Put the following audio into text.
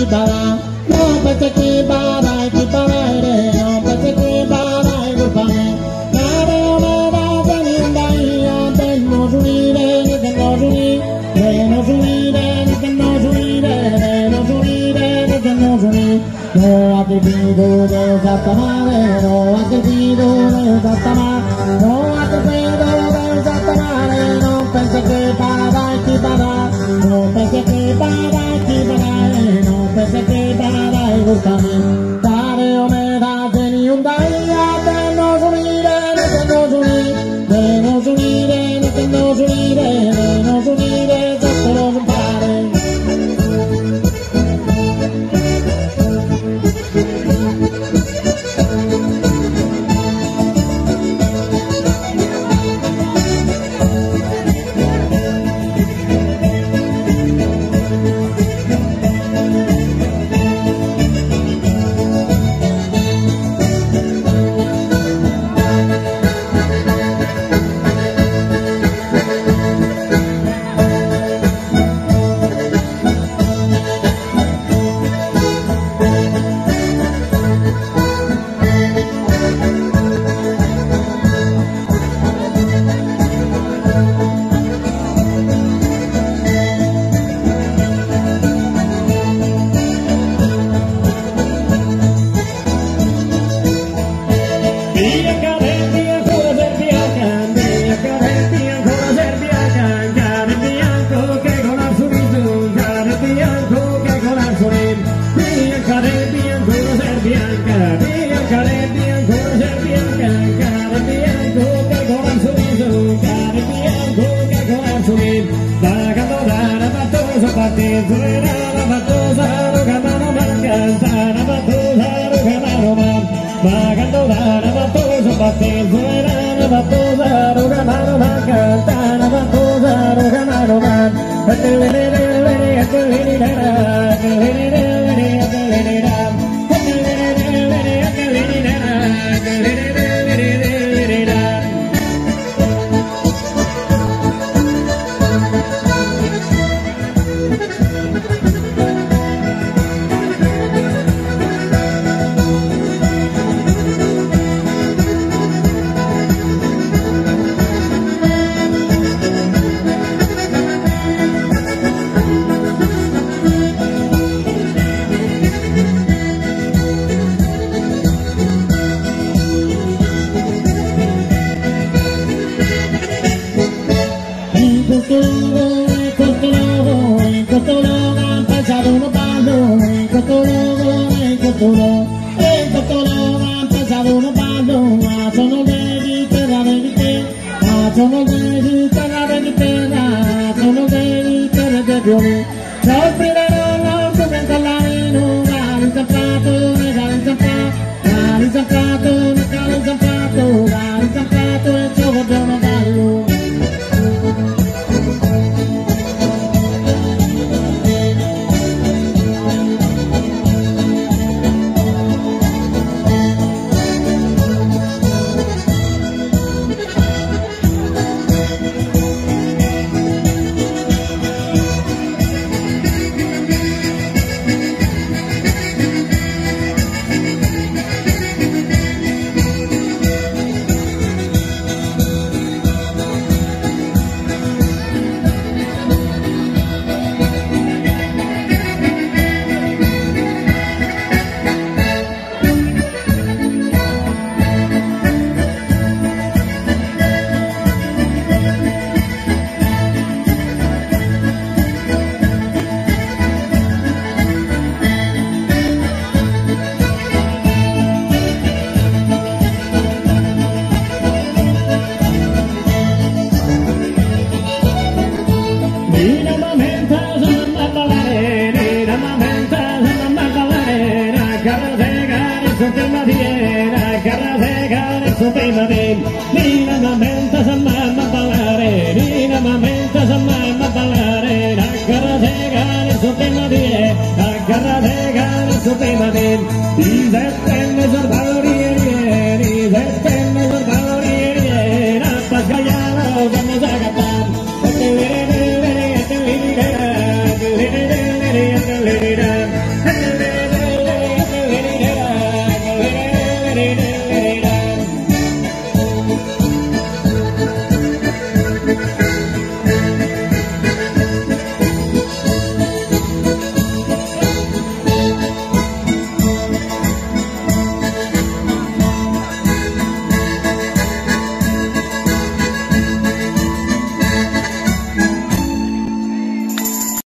para, no pensé que para, que para, no pensé que para, culpame. Nada me va a venir de ahí, de nos uniré, de nos uniré, de nos uniré, de nos uniré, de nos uniré, de nos uniré. No ha querido de Santa Madre, no ha querido de Santa Madre, no ha querido de Santa Madre, no pensé que para, que para, no pensé que para, que para, no pensé que para, culpame. Dare o me da ni un día, de nos uniré, de nos uniré, de nos uniré, de nos uniré, de nos uniré, de nos uniré. Agarra de ganas, su tema bien, y de tener